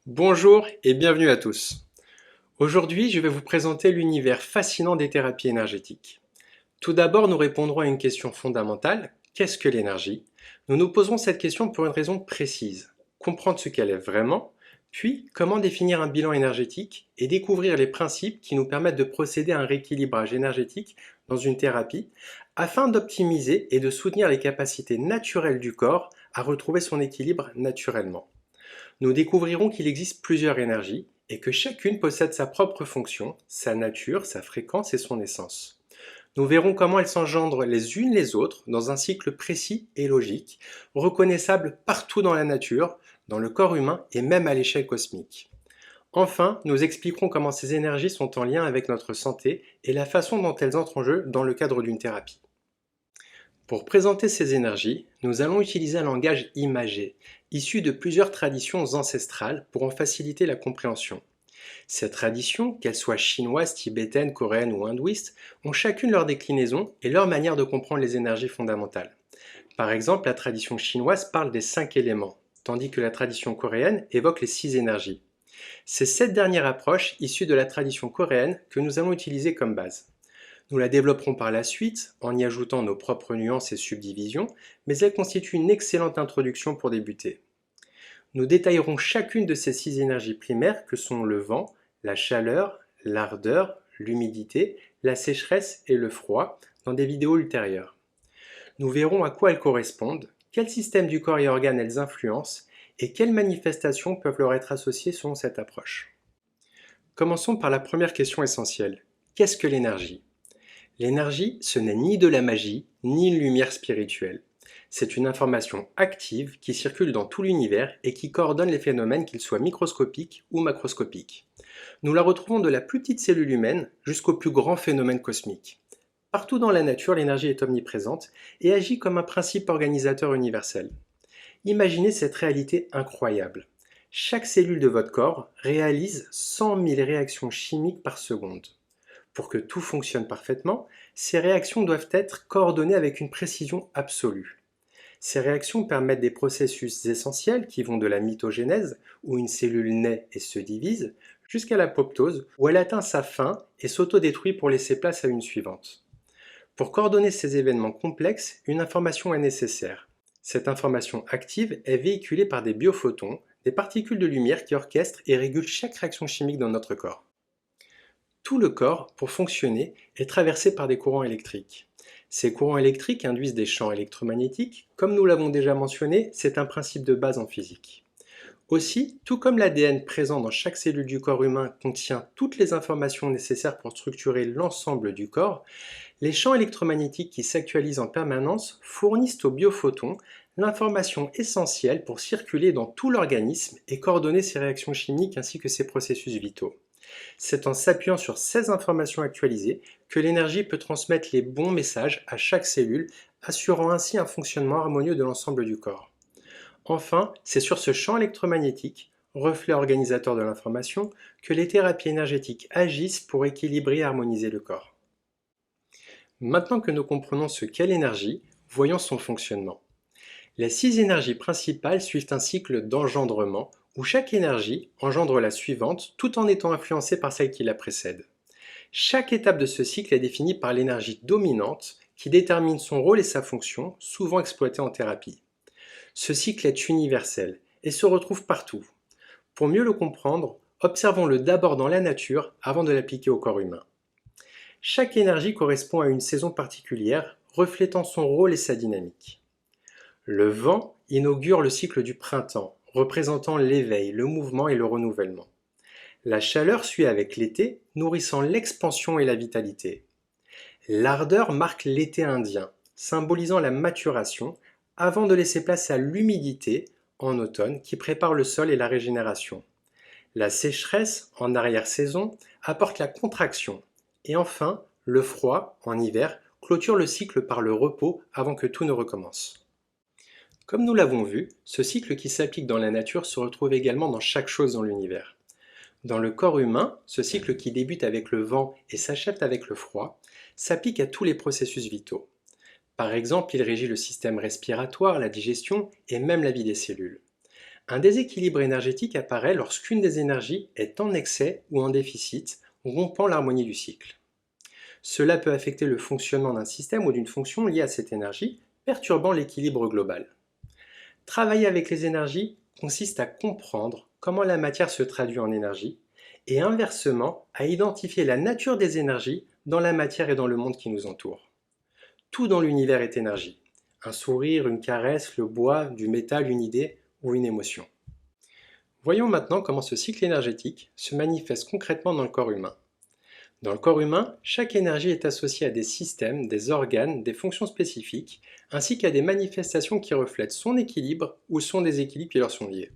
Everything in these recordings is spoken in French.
Bonjour et bienvenue à tous. Aujourd'hui, je vais vous présenter l'univers fascinant des thérapies énergétiques. Tout d'abord, nous répondrons à une question fondamentale. Qu'est-ce que l'énergie? Nous nous poserons cette question pour une raison précise. Comprendre ce qu'elle est vraiment, puis comment définir un bilan énergétique et découvrir les principes qui nous permettent de procéder à un rééquilibrage énergétique dans une thérapie afin d'optimiser et de soutenir les capacités naturelles du corps à retrouver son équilibre naturellement. Nous découvrirons qu'il existe plusieurs énergies et que chacune possède sa propre fonction, sa nature, sa fréquence et son essence. Nous verrons comment elles s'engendrent les unes les autres dans un cycle précis et logique, reconnaissable partout dans la nature, dans le corps humain et même à l'échelle cosmique. Enfin, nous expliquerons comment ces énergies sont en lien avec notre santé et la façon dont elles entrent en jeu dans le cadre d'une thérapie. Pour présenter ces énergies, nous allons utiliser un langage imagé, issu de plusieurs traditions ancestrales pour en faciliter la compréhension. Ces traditions, qu'elles soient chinoises, tibétaines, coréennes ou hindouistes, ont chacune leur déclinaison et leur manière de comprendre les énergies fondamentales. Par exemple, la tradition chinoise parle des 5 éléments, tandis que la tradition coréenne évoque les 6 énergies. C'est cette dernière approche, issue de la tradition coréenne, que nous allons utiliser comme base. Nous la développerons par la suite en y ajoutant nos propres nuances et subdivisions, mais elle constitue une excellente introduction pour débuter. Nous détaillerons chacune de ces 6 énergies primaires que sont le vent, la chaleur, l'ardeur, l'humidité, la sécheresse et le froid dans des vidéos ultérieures. Nous verrons à quoi elles correspondent, quels systèmes du corps et organes elles influencent et quelles manifestations peuvent leur être associées selon cette approche. Commençons par la première question essentielle. Qu'est-ce que l'énergie? L'énergie, ce n'est ni de la magie, ni une lumière spirituelle. C'est une information active qui circule dans tout l'univers et qui coordonne les phénomènes qu'ils soient microscopiques ou macroscopiques. Nous la retrouvons de la plus petite cellule humaine jusqu'au plus grand phénomène cosmique. Partout dans la nature, l'énergie est omniprésente et agit comme un principe organisateur universel. Imaginez cette réalité incroyable. Chaque cellule de votre corps réalise 100 000 réactions chimiques par seconde. Pour que tout fonctionne parfaitement, ces réactions doivent être coordonnées avec une précision absolue. Ces réactions permettent des processus essentiels qui vont de la mitogénèse, où une cellule naît et se divise, jusqu'à l'apoptose, où elle atteint sa fin et s'autodétruit pour laisser place à une suivante. Pour coordonner ces événements complexes, une information est nécessaire. Cette information active est véhiculée par des biophotons, des particules de lumière qui orchestrent et régulent chaque réaction chimique dans notre corps. Tout le corps, pour fonctionner, est traversé par des courants électriques. Ces courants électriques induisent des champs électromagnétiques. Comme nous l'avons déjà mentionné, c'est un principe de base en physique. Aussi, tout comme l'ADN présent dans chaque cellule du corps humain contient toutes les informations nécessaires pour structurer l'ensemble du corps, les champs électromagnétiques qui s'actualisent en permanence fournissent aux biophotons l'information essentielle pour circuler dans tout l'organisme et coordonner ses réactions chimiques ainsi que ses processus vitaux. C'est en s'appuyant sur ces informations actualisées que l'énergie peut transmettre les bons messages à chaque cellule, assurant ainsi un fonctionnement harmonieux de l'ensemble du corps. Enfin, c'est sur ce champ électromagnétique, reflet organisateur de l'information, que les thérapies énergétiques agissent pour équilibrer et harmoniser le corps. Maintenant que nous comprenons ce qu'est l'énergie, voyons son fonctionnement. Les 6 énergies principales suivent un cycle d'engendrement où chaque énergie engendre la suivante tout en étant influencée par celle qui la précède. Chaque étape de ce cycle est définie par l'énergie dominante qui détermine son rôle et sa fonction, souvent exploitée en thérapie. Ce cycle est universel et se retrouve partout. Pour mieux le comprendre, observons-le d'abord dans la nature avant de l'appliquer au corps humain. Chaque énergie correspond à une saison particulière, reflétant son rôle et sa dynamique. Le vent inaugure le cycle du printemps, représentant l'éveil, le mouvement et le renouvellement. La chaleur suit avec l'été, nourrissant l'expansion et la vitalité. L'ardeur marque l'été indien, symbolisant la maturation, avant de laisser place à l'humidité, en automne, qui prépare le sol et la régénération. La sécheresse, en arrière-saison, apporte la contraction. Et enfin, le froid, en hiver, clôture le cycle par le repos avant que tout ne recommence. Comme nous l'avons vu, ce cycle qui s'applique dans la nature se retrouve également dans chaque chose dans l'univers. Dans le corps humain, ce cycle qui débute avec le vent et s'achève avec le froid, s'applique à tous les processus vitaux. Par exemple, il régit le système respiratoire, la digestion et même la vie des cellules. Un déséquilibre énergétique apparaît lorsqu'une des énergies est en excès ou en déficit, rompant l'harmonie du cycle. Cela peut affecter le fonctionnement d'un système ou d'une fonction liée à cette énergie, perturbant l'équilibre global. Travailler avec les énergies consiste à comprendre comment la matière se traduit en énergie et inversement à identifier la nature des énergies dans la matière et dans le monde qui nous entoure. Tout dans l'univers est énergie. Un sourire, une caresse, le bois, du métal, une idée ou une émotion. Voyons maintenant comment ce cycle énergétique se manifeste concrètement dans le corps humain. Dans le corps humain, chaque énergie est associée à des systèmes, des organes, des fonctions spécifiques, ainsi qu'à des manifestations qui reflètent son équilibre ou son déséquilibre qui leur sont liés.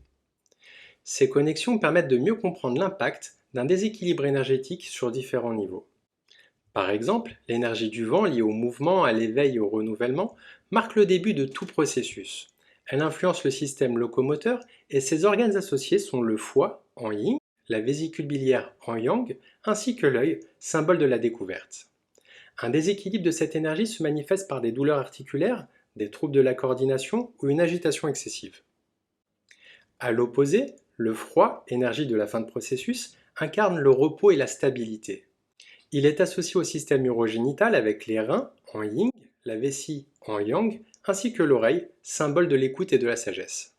Ces connexions permettent de mieux comprendre l'impact d'un déséquilibre énergétique sur différents niveaux. Par exemple, l'énergie du vent liée au mouvement, à l'éveil et au renouvellement marque le début de tout processus. Elle influence le système locomoteur et ses organes associés sont le foie en yin, la vésicule biliaire en yang, ainsi que l'œil, symbole de la découverte. Un déséquilibre de cette énergie se manifeste par des douleurs articulaires, des troubles de la coordination ou une agitation excessive. À l'opposé, le froid, énergie de la fin de processus, incarne le repos et la stabilité. Il est associé au système urogénital avec les reins en yin, la vessie en yang, ainsi que l'oreille, symbole de l'écoute et de la sagesse.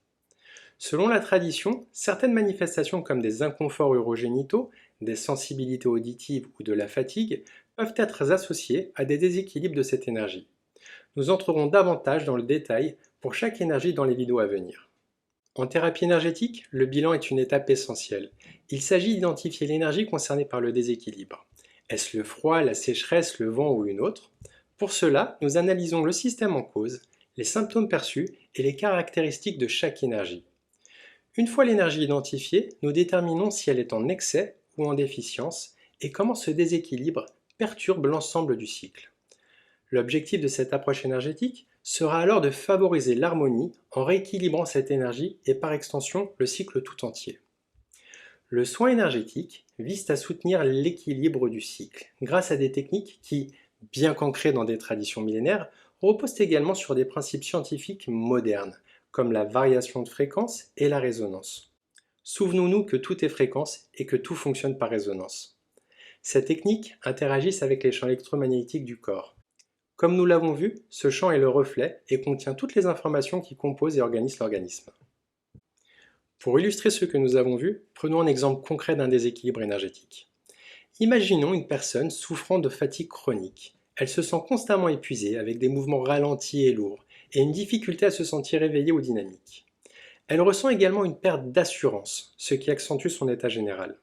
Selon la tradition, certaines manifestations comme des inconforts urogénitaux, des sensibilités auditives ou de la fatigue peuvent être associées à des déséquilibres de cette énergie. Nous entrerons davantage dans le détail pour chaque énergie dans les vidéos à venir. En thérapie énergétique, le bilan est une étape essentielle. Il s'agit d'identifier l'énergie concernée par le déséquilibre. Est-ce le froid, la sécheresse, le vent ou une autre? Pour cela, nous analysons le système en cause, les symptômes perçus et les caractéristiques de chaque énergie. Une fois l'énergie identifiée, nous déterminons si elle est en excès ou en déficience et comment ce déséquilibre perturbe l'ensemble du cycle. L'objectif de cette approche énergétique sera alors de favoriser l'harmonie en rééquilibrant cette énergie et par extension le cycle tout entier. Le soin énergétique vise à soutenir l'équilibre du cycle grâce à des techniques qui, bien qu'ancrées dans des traditions millénaires, reposent également sur des principes scientifiques modernes, comme la variation de fréquence et la résonance. Souvenons-nous que tout est fréquence et que tout fonctionne par résonance. Ces techniques interagissent avec les champs électromagnétiques du corps. Comme nous l'avons vu, ce champ est le reflet et contient toutes les informations qui composent et organisent l'organisme. Pour illustrer ce que nous avons vu, prenons un exemple concret d'un déséquilibre énergétique. Imaginons une personne souffrant de fatigue chronique. Elle se sent constamment épuisée avec des mouvements ralentis et lourds et une difficulté à se sentir éveillée ou dynamique. Elle ressent également une perte d'assurance, ce qui accentue son état général.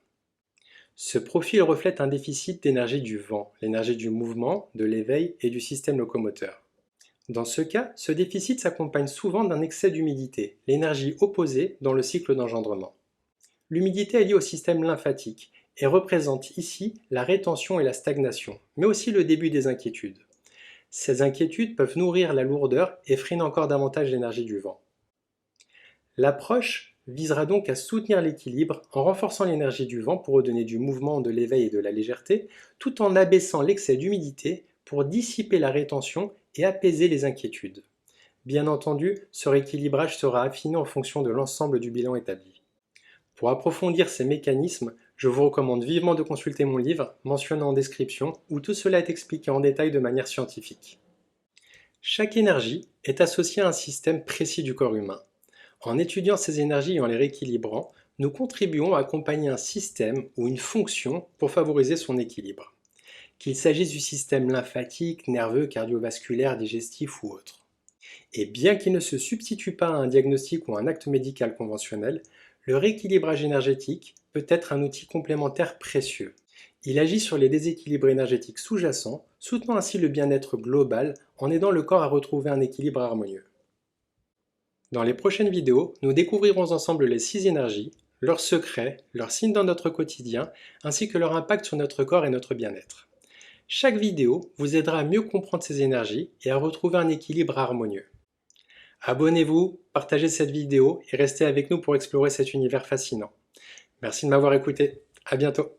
Ce profil reflète un déficit d'énergie du vent, l'énergie du mouvement, de l'éveil et du système locomoteur. Dans ce cas, ce déficit s'accompagne souvent d'un excès d'humidité, l'énergie opposée dans le cycle d'engendrement. L'humidité est liée au système lymphatique et représente ici la rétention et la stagnation, mais aussi le début des inquiétudes. Ces inquiétudes peuvent nourrir la lourdeur et freiner encore davantage l'énergie du vent. L'approche visera donc à soutenir l'équilibre en renforçant l'énergie du vent pour redonner du mouvement, de l'éveil et de la légèreté, tout en abaissant l'excès d'humidité pour dissiper la rétention et apaiser les inquiétudes. Bien entendu, ce rééquilibrage sera affiné en fonction de l'ensemble du bilan établi. Pour approfondir ces mécanismes, je vous recommande vivement de consulter mon livre, mentionné en description, où tout cela est expliqué en détail de manière scientifique. Chaque énergie est associée à un système précis du corps humain. En étudiant ces énergies et en les rééquilibrant, nous contribuons à accompagner un système ou une fonction pour favoriser son équilibre. Qu'il s'agisse du système lymphatique, nerveux, cardiovasculaire, digestif ou autre. Et bien qu'il ne se substitue pas à un diagnostic ou un acte médical conventionnel, le rééquilibrage énergétique peut être un outil complémentaire précieux. Il agit sur les déséquilibres énergétiques sous-jacents, soutenant ainsi le bien-être global en aidant le corps à retrouver un équilibre harmonieux. Dans les prochaines vidéos, nous découvrirons ensemble les 6 énergies, leurs secrets, leurs signes dans notre quotidien, ainsi que leur impact sur notre corps et notre bien-être. Chaque vidéo vous aidera à mieux comprendre ces énergies et à retrouver un équilibre harmonieux. Abonnez-vous, partagez cette vidéo et restez avec nous pour explorer cet univers fascinant. Merci de m'avoir écouté. À bientôt.